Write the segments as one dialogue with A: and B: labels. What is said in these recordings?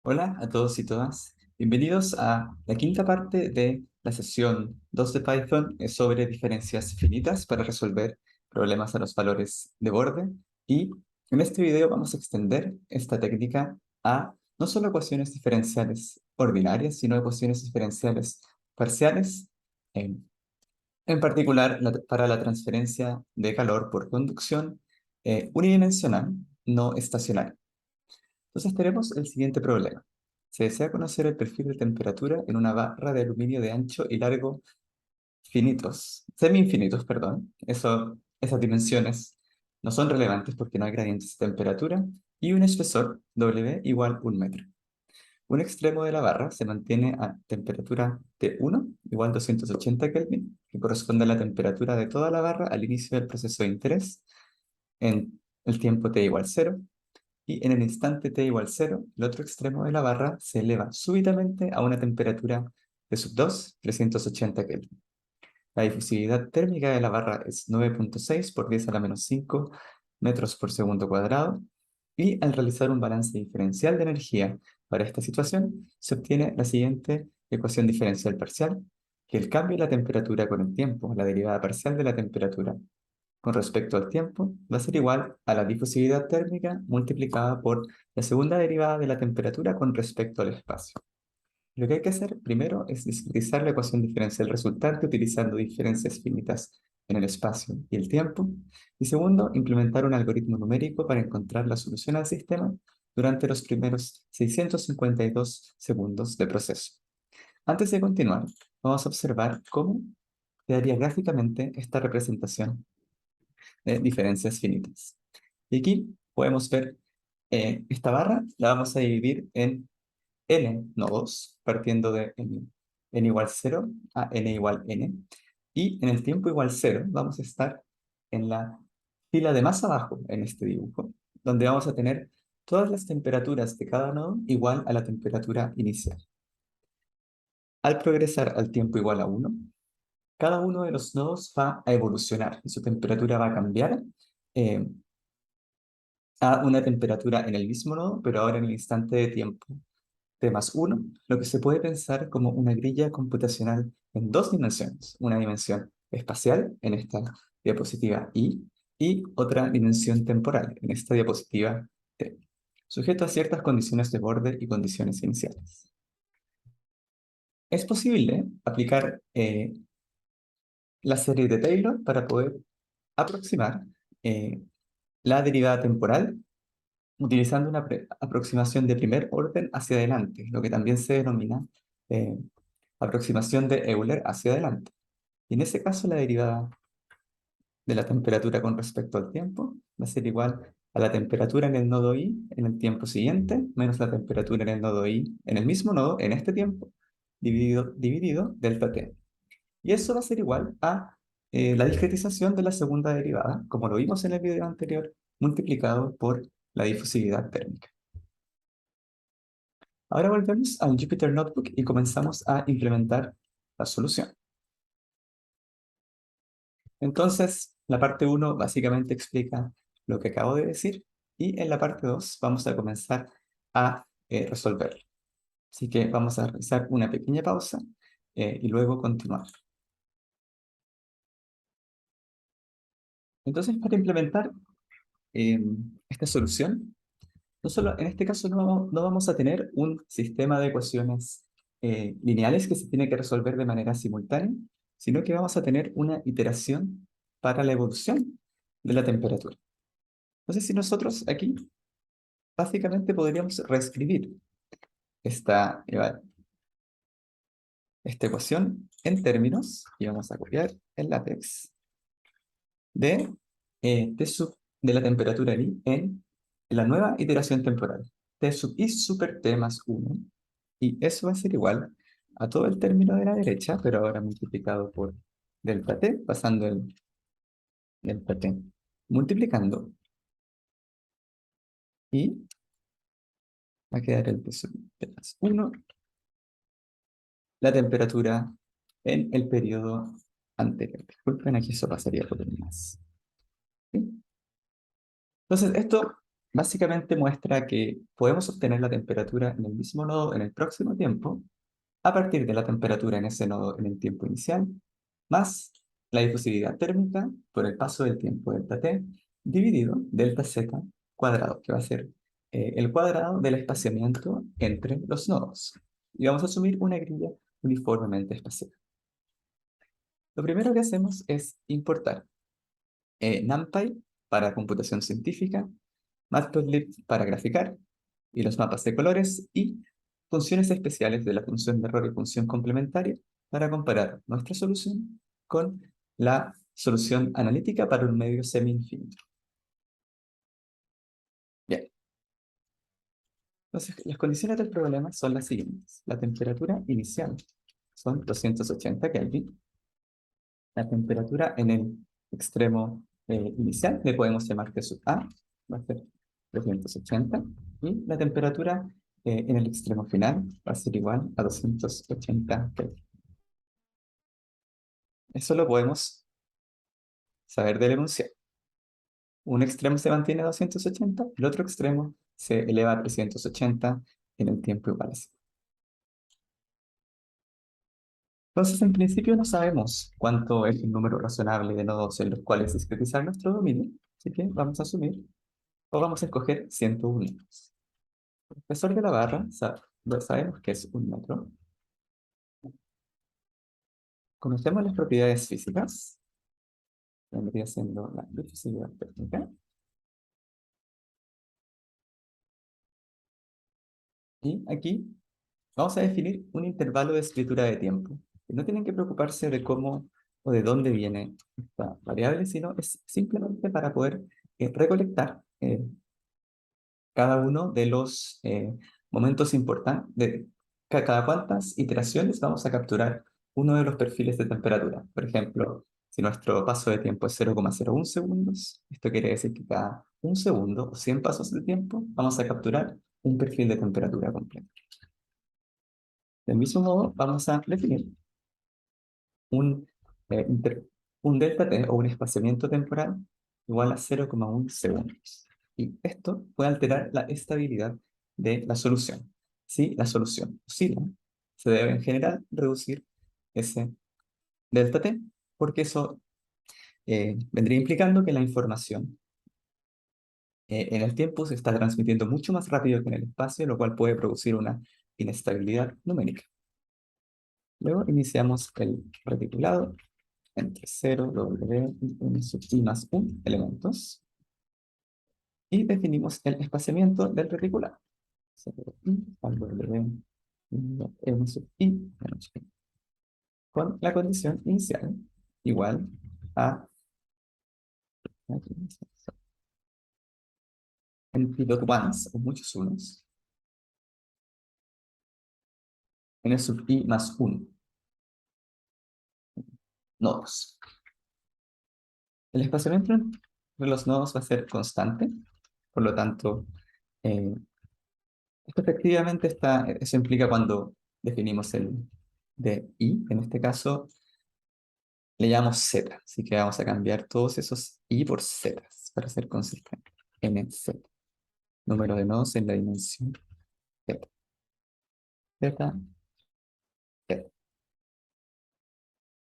A: Hola a todos y todas. Bienvenidos a la quinta parte de la sesión 2 de Python sobre diferencias finitas para resolver problemas a los valores de borde. Y en este video vamos a extender esta técnica a no solo ecuaciones diferenciales ordinarias, sino ecuaciones diferenciales parciales, en, en particular para la transferencia de calor por conducción unidimensional no estacionaria. Entonces tenemos el siguiente problema. Se desea conocer el perfil de temperatura en una barra de aluminio de ancho y largo semi-infinitos, perdón. Esas dimensiones no son relevantes porque no hay gradientes de temperatura y un espesor W igual 1 metro. Un extremo de la barra se mantiene a temperatura T1 igual 280 Kelvin, que corresponde a la temperatura de toda la barra al inicio del proceso de interés en el tiempo T igual 0. Y en el instante t igual 0, el otro extremo de la barra se eleva súbitamente a una temperatura de sub 2, 380 Kelvin. La difusividad térmica de la barra es 9.6 por 10 a la menos 5 metros por segundo cuadrado. Y al realizar un balance diferencial de energía para esta situación, se obtiene la siguiente ecuación diferencial parcial, que el cambio de la temperatura con el tiempo, la derivada parcial de la temperatura con respecto al tiempo, va a ser igual a la difusividad térmica multiplicada por la segunda derivada de la temperatura con respecto al espacio. Lo que hay que hacer primero es discretizar la ecuación diferencial resultante utilizando diferencias finitas en el espacio y el tiempo. Y segundo, implementar un algoritmo numérico para encontrar la solución al sistema durante los primeros 652 segundos de proceso. Antes de continuar, vamos a observar cómo quedaría gráficamente esta representación de diferencias finitas. Y aquí podemos ver esta barra, la vamos a dividir en n nodos, partiendo de n igual 0 a n igual n. Y en el tiempo igual 0 vamos a estar en la fila de más abajo en este dibujo, donde vamos a tener todas las temperaturas de cada nodo igual a la temperatura inicial. Al progresar al tiempo igual a 1, cada uno de los nodos va a evolucionar y su temperatura va a cambiar eh, a una temperatura en el mismo nodo, pero ahora en el instante de tiempo t más 1, lo que se puede pensar como una grilla computacional en dos dimensiones, una dimensión espacial en esta diapositiva y otra dimensión temporal en esta diapositiva T, sujeto a ciertas condiciones de borde y condiciones iniciales. Es posible aplicar la serie de Taylor para poder aproximar eh, la derivada temporal utilizando una aproximación de primer orden hacia adelante, lo que también se denomina eh, aproximación de Euler hacia adelante. Y en ese caso, la derivada de la temperatura con respecto al tiempo va a ser igual a la temperatura en el nodo i en el tiempo siguiente, menos la temperatura en el nodo i en el mismo nodo en este tiempo, dividido delta t. Y eso va a ser igual a la discretización de la segunda derivada, como lo vimos en el video anterior, multiplicado por la difusividad térmica. Ahora volvemos al Jupyter Notebook y comenzamos a implementar la solución. Entonces, la parte 1 básicamente explica lo que acabo de decir y en la parte 2 vamos a comenzar a resolverlo. Así que vamos a realizar una pequeña pausa y luego continuar. Entonces, para implementar esta solución, no solo, en este caso no vamos a tener un sistema de ecuaciones lineales que se tiene que resolver de manera simultánea, sino que vamos a tener una iteración para la evolución de la temperatura. Entonces, si nosotros aquí básicamente podríamos reescribir esta, esta ecuación en términos, y vamos a copiar el látex, de, de la temperatura en la nueva iteración temporal. T sub i super t más 1. Y eso va a ser igual a todo el término de la derecha, pero ahora multiplicado por delta t, pasando el delta t, multiplicando. Y va a quedar el t sub t más 1, la temperatura en el periodo anterior. Disculpen, aquí eso pasaría por el más. ¿Sí? Entonces, esto básicamente muestra que podemos obtener la temperatura en el mismo nodo en el próximo tiempo a partir de la temperatura en ese nodo en el tiempo inicial, más la difusividad térmica por el paso del tiempo delta t, dividido delta z cuadrado, que va a ser el cuadrado del espaciamiento entre los nodos. Y vamos a asumir una grilla uniformemente espaciada. Lo primero que hacemos es importar NumPy para computación científica, Matplotlib para graficar, y los mapas de colores, y funciones especiales de la función de error y función complementaria para comparar nuestra solución con la solución analítica para un medio semi-infinito. Bien, entonces las condiciones del problema son las siguientes. La temperatura inicial son 280 Kelvin. La temperatura en el extremo inicial le podemos llamar T sub A, va a ser 380, y la temperatura en el extremo final va a ser igual a 280 Kelvin. Eso lo podemos saber del enunciado. Un extremo se mantiene a 280, el otro extremo se eleva a 380 en el tiempo igual a cero. Entonces, en principio no sabemos cuánto es el número razonable de nodos en los cuales discretizar nuestro dominio, así que vamos a asumir, o vamos a escoger 101 nodos. El espesor de la barra sabemos que es 1 metro. Conocemos las propiedades físicas, vendría siendo la difusividad térmica, y aquí vamos a definir un intervalo de escritura de tiempo. No tienen que preocuparse de cómo o de dónde viene esta variable, sino es simplemente para poder recolectar cada uno de los momentos importantes, de cada cuántas iteraciones vamos a capturar uno de los perfiles de temperatura. Por ejemplo, si nuestro paso de tiempo es 0,01 segundos, esto quiere decir que cada un segundo o 100 pasos de tiempo vamos a capturar un perfil de temperatura completo. Del mismo modo, vamos a definir un, un delta t o un espaciamiento temporal igual a 0,1 segundos. Y esto puede alterar la estabilidad de la solución. Si la solución oscila, se debe en general reducir ese delta t, porque eso vendría implicando que la información en el tiempo se está transmitiendo mucho más rápido que en el espacio, lo cual puede producir una inestabilidad numérica. Luego iniciamos el reticulado entre 0, W y N sub I más 1 elementos. Y definimos el espaciamiento del reticulado. 0 I al W N sub I menos I. Con la condición inicial igual a en pilot ones, o muchos unos, N sub I más 1 nodos. El espaciamiento entre los nodos va a ser constante, por lo tanto, eh, esto efectivamente eso implica cuando definimos el de I, en este caso le llamamos Z, así que vamos a cambiar todos esos I por Z para ser consistente. NZ, número de nodos en la dimensión Z. Z, Z.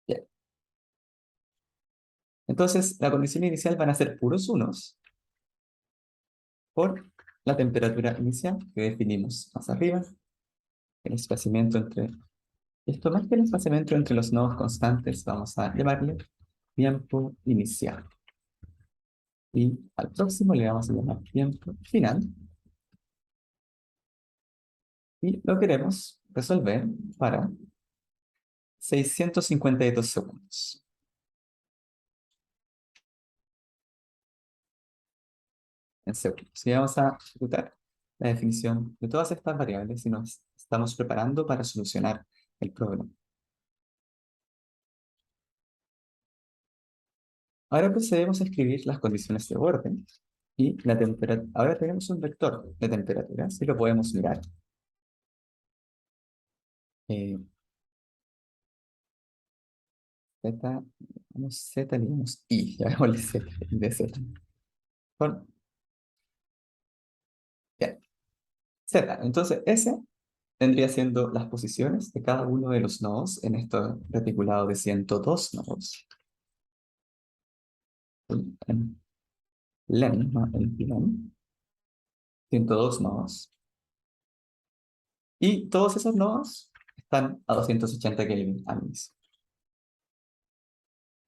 A: Bien. Entonces, la condición inicial van a ser puros unos por la temperatura inicial que definimos más arriba, el espaciamiento entre... Esto más que el espaciamiento entre los nodos constantes, vamos a llamarle tiempo inicial. Y al próximo le vamos a llamar tiempo final. Y lo queremos resolver para 652 segundos. En segundos. Y vamos a ejecutar la definición de todas estas variables y nos estamos preparando para solucionar el problema. Ahora procedemos a escribir las condiciones de orden y la temperatura. Ahora tenemos un vector de temperatura, si lo podemos mirar. Eh, Z, vamos Z, le damos I, llamémosle Z, de Z. Con Z. Entonces, S vendría siendo las posiciones de cada uno de los nodos en este reticulado de 102 nodos. En len, no en len, 102 nodos. Y todos esos nodos están a 280 Kelvin al inicio.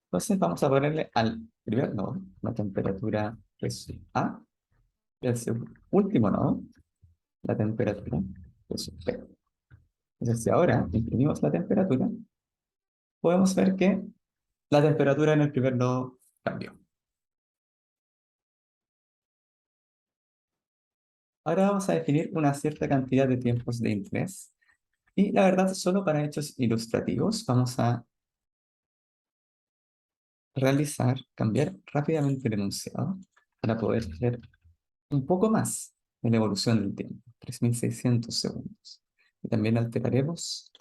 A: Entonces vamos a ponerle al primer nodo la temperatura que es A, y al último nodo la temperatura que es P. Entonces si ahora imprimimos la temperatura, podemos ver que la temperatura en el primer nodo cambió. Ahora vamos a definir una cierta cantidad de tiempos de interés. Y la verdad, solo para hechos ilustrativos, vamos a cambiar rápidamente el enunciado para poder ver un poco más de la evolución del tiempo, 3600 segundos. Y también alteraremos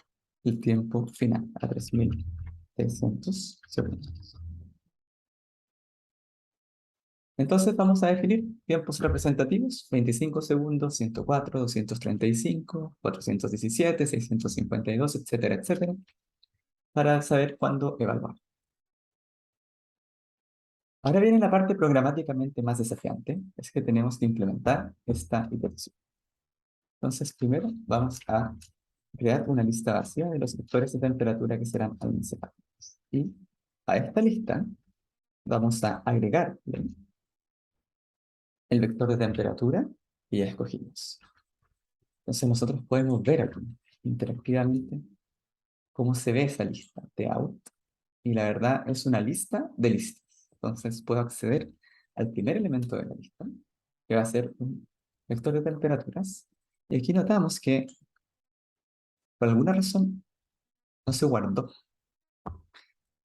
A: el tiempo final a 3600 segundos. Entonces vamos a definir tiempos representativos: 25 segundos, 104, 235, 417, 652, etcétera, etcétera, para saber cuándo evaluar. Ahora viene la parte programáticamente más desafiante, es que tenemos que implementar esta iteración. Entonces, primero vamos a crear una lista vacía de los vectores de temperatura que serán almacenados. Y a esta lista vamos a agregar el vector de temperatura que ya escogimos. Entonces nosotros podemos ver aquí interactivamente cómo se ve esa lista de out. Y la verdad es una lista de listas. Entonces puedo acceder al primer elemento de la lista, que va a ser un vector de temperaturas. Y aquí notamos que por alguna razón no se guardó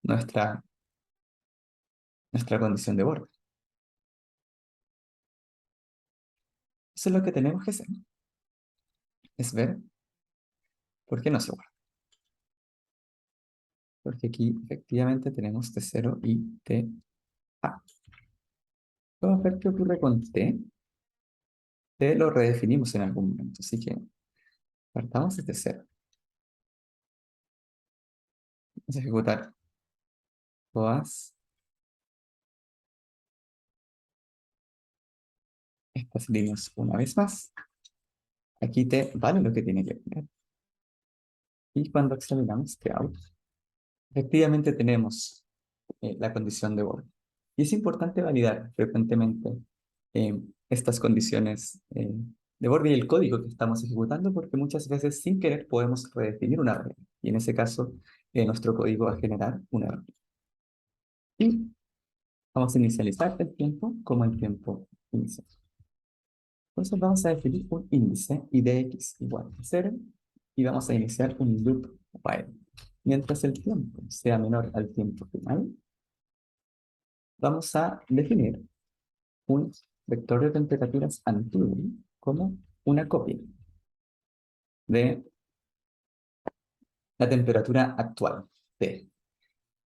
A: nuestra, nuestra condición de borde. Eso es lo que tenemos que hacer, es ver por qué no se guarda. Porque aquí efectivamente tenemos T0 y TA. Vamos a ver qué ocurre con T. T lo redefinimos en algún momento, así que partamos desde cero. Vamos a ejecutar todas estas líneas una vez más. Aquí T vale lo que tiene que poner. Y cuando examinamos T-out, efectivamente tenemos la condición de borde. Y es importante validar frecuentemente estas condiciones de borde y el código que estamos ejecutando, porque muchas veces sin querer podemos redefinir una regla. Y en ese caso, nuestro código va a generar un error. Y vamos a inicializar el tiempo como el tiempo inicial. Entonces vamos a definir un índice y de x igual a 0 y vamos a iniciar un loop while. Mientras el tiempo sea menor al tiempo final, vamos a definir un vector de temperaturas antiguo como una copia de la temperatura actual, T.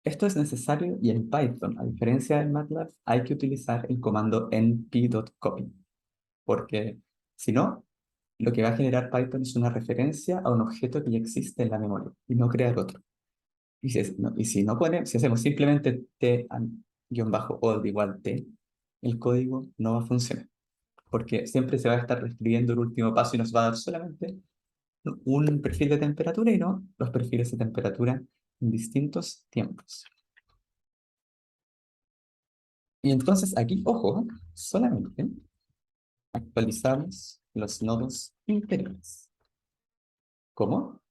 A: Esto es necesario y en Python, a diferencia del MATLAB, hay que utilizar el comando np.copy, porque si no, lo que va a generar Python es una referencia a un objeto que ya existe en la memoria y no crear otro. Si hacemos simplemente t-old igual t, el código no va a funcionar, porque siempre se va a estar reescribiendo el último paso y nos va a dar solamente un perfil de temperatura y no los perfiles de temperatura en distintos tiempos. Y entonces aquí, ojo, solamente actualizamos los nodos interiores. ¿Cómo?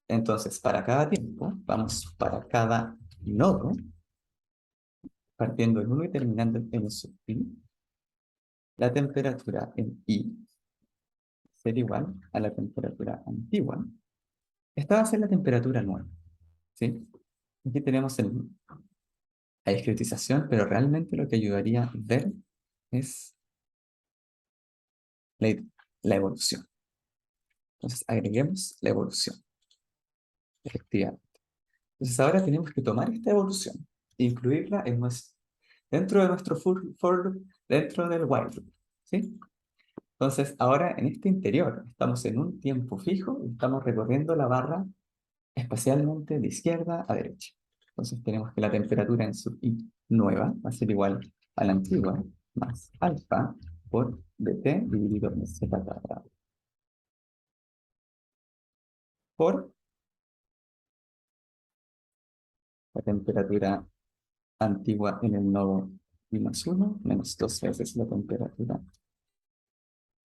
A: Entonces, para cada tiempo, vamos para cada nodo, partiendo en uno y terminando en sub i, la temperatura en i será igual a la temperatura antigua. Esta va a ser la temperatura nueva, ¿sí? Aquí tenemos la discretización, pero realmente lo que ayudaría a ver es la, la evolución. Entonces, agreguemos la evolución, efectivamente. Entonces, ahora tenemos que tomar esta evolución e incluirla dentro de nuestro for loop, dentro del while loop, ¿sí? Entonces, ahora en este interior estamos en un tiempo fijo y estamos recorriendo la barra espacialmente de izquierda a derecha. Entonces tenemos que la temperatura en sub i nueva va a ser igual a la antigua más alfa por dt dividido en z cuadrado por la temperatura antigua en el nodo i más 1 menos 2 veces la temperatura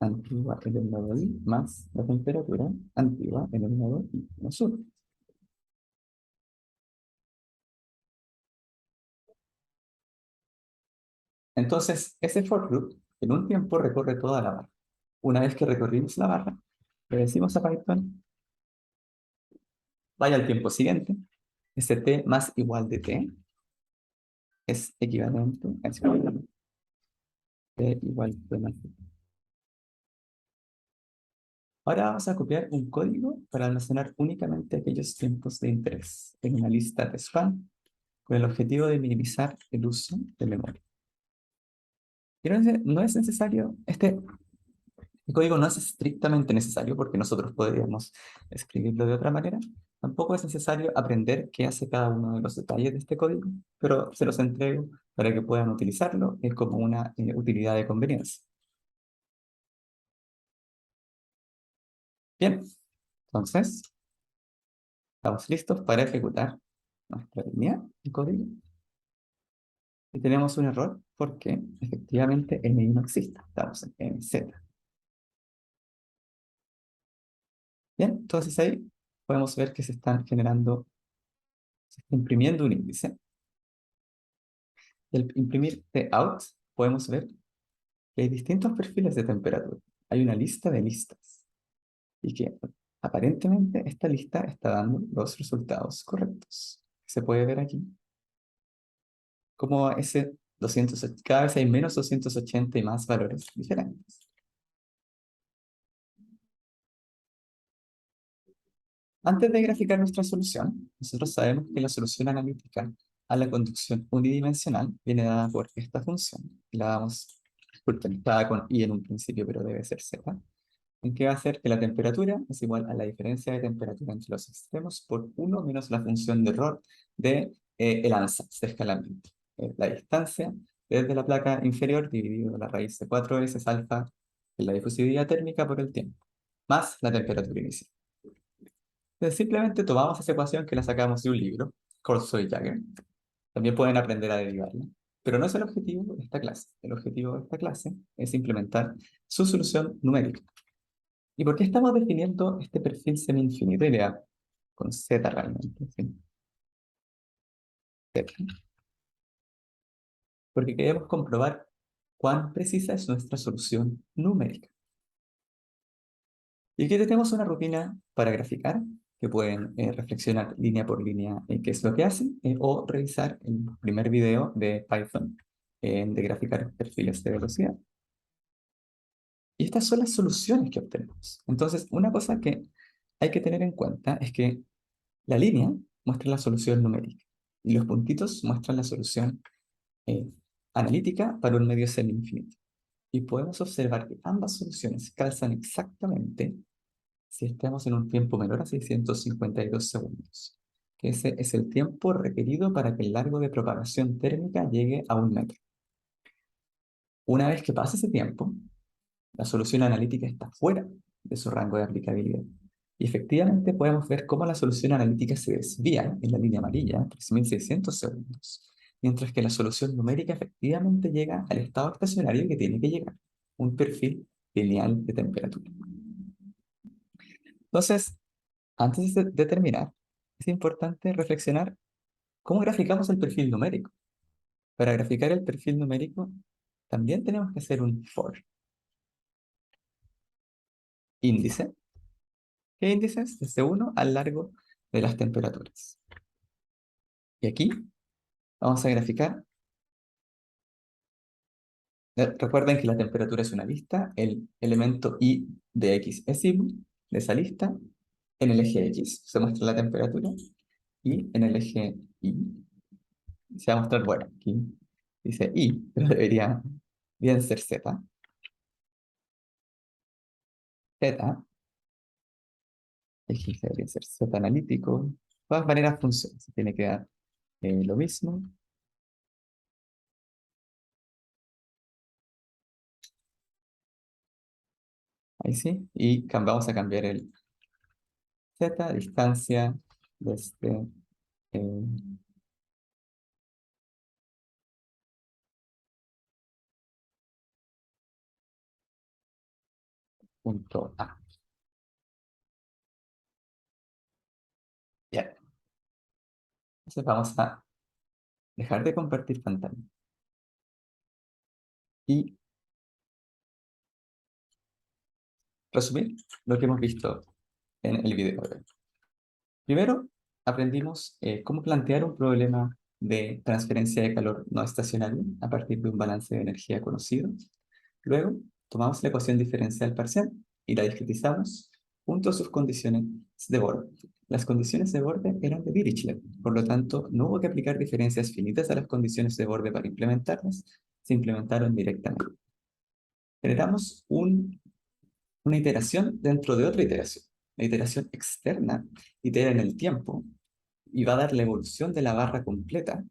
A: antigua en el nodo i más la temperatura antigua en el nodo i más 1. Entonces, ese for loop en un tiempo recorre toda la barra. Una vez que recorrimos la barra, le decimos a Python, vaya al tiempo siguiente, ese t más igual de t es equivalente a ese t igual de más de t. Ahora vamos a copiar un código para almacenar únicamente aquellos tiempos de interés en una lista de spam con el objetivo de minimizar el uso de memoria. Y no es necesario, este código no es estrictamente necesario porque nosotros podríamos escribirlo de otra manera. Tampoco es necesario aprender qué hace cada uno de los detalles de este código, pero se los entrego para que puedan utilizarlo. Es como una utilidad de conveniencia. Bien, entonces estamos listos para ejecutar nuestra línea de código. Y tenemos un error porque efectivamente MI no existe. Estamos en MZ. Bien, entonces ahí podemos ver que se están generando, se está imprimiendo un índice. Y al imprimir out, podemos ver que hay distintos perfiles de temperatura. Hay una lista de listas. Y que aparentemente esta lista está dando los resultados correctos. Se puede ver aquí. Como ese 280, cada vez hay menos 280 y más valores diferentes. Antes de graficar nuestra solución, nosotros sabemos que la solución analítica a la conducción unidimensional viene dada por esta función. La damos, disculpen, estaba con i en un principio, pero debe ser z, en que va a ser que la temperatura es igual a la diferencia de temperatura entre los extremos por 1 menos la función de error de el ansatz de escalamiento. La distancia desde la placa inferior dividido la raíz de 4 veces alfa en la difusividad térmica por el tiempo, más la temperatura inicial. Entonces, simplemente tomamos esa ecuación que la sacamos de un libro, Corso y Jagger. También pueden aprender a derivarla. Pero no es el objetivo de esta clase. El objetivo de esta clase es implementar su solución numérica. ¿Y por qué estamos definiendo este perfil semi-infinito? Idea con Z realmente. ¿Sí? Z. Porque queremos comprobar cuán precisa es nuestra solución numérica. Y aquí tenemos una rutina para graficar, que pueden reflexionar línea por línea en qué es lo que hacen, o revisar el primer video de Python de graficar perfiles de velocidad. Y estas son las soluciones que obtenemos. Entonces, una cosa que hay que tener en cuenta es que la línea muestra la solución numérica y los puntitos muestran la solución eh, analítica para un medio semi-infinito. Y podemos observar que ambas soluciones calzan exactamente si estamos en un tiempo menor a 652 segundos, que ese es el tiempo requerido para que el largo de propagación térmica llegue a 1 metro. Una vez que pasa ese tiempo, la solución analítica está fuera de su rango de aplicabilidad. Y efectivamente podemos ver cómo la solución analítica se desvía en la línea amarilla, 3600 segundos, mientras que la solución numérica efectivamente llega al estado estacionario que tiene que llegar, un perfil lineal de temperatura. Entonces, antes de terminar, es importante reflexionar cómo graficamos el perfil numérico. Para graficar el perfil numérico, también tenemos que hacer un for índice. ¿Qué índices? Desde 1 al largo de las temperaturas. Y aquí vamos a graficar. Recuerden que la temperatura es una lista. El elemento i de x es y de esa lista. En el eje x se muestra la temperatura. Y en el eje y se va a mostrar, bueno, aquí dice y, pero debería bien ser z. Z, X debería ser Z analítico. De todas maneras funciona, se tiene que dar lo mismo. Ahí sí, y vamos a cambiar el Z, distancia desde eh, punto A. Ya, entonces vamos a dejar de compartir pantalla y resumir lo que hemos visto en el video de hoy. Primero, aprendimos cómo plantear un problema de transferencia de calor no estacionario a partir de un balance de energía conocido. Luego, tomamos la ecuación diferencial parcial y la discretizamos junto a sus condiciones de borde. Las condiciones de borde eran de Dirichlet, por lo tanto, no hubo que aplicar diferencias finitas a las condiciones de borde para implementarlas, se implementaron directamente. Generamos una iteración dentro de otra iteración. La iteración externa itera en el tiempo y va a dar la evolución de la barra completa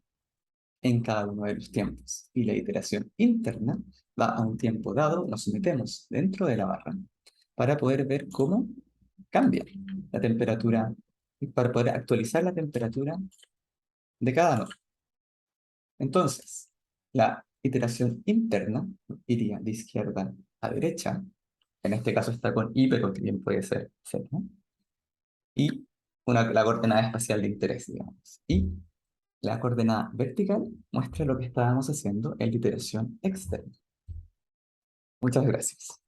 A: en cada uno de los tiempos. Y la iteración interna va a un tiempo dado, nos metemos dentro de la barra para poder ver cómo cambia la temperatura, y para poder actualizar la temperatura de cada nodo. Entonces, la iteración interna iría de izquierda a derecha, en este caso está con I, pero también puede ser Z, ¿no? Y la coordenada espacial de interés, digamos. Y la coordenada vertical muestra lo que estábamos haciendo en la iteración externa. Muchas gracias.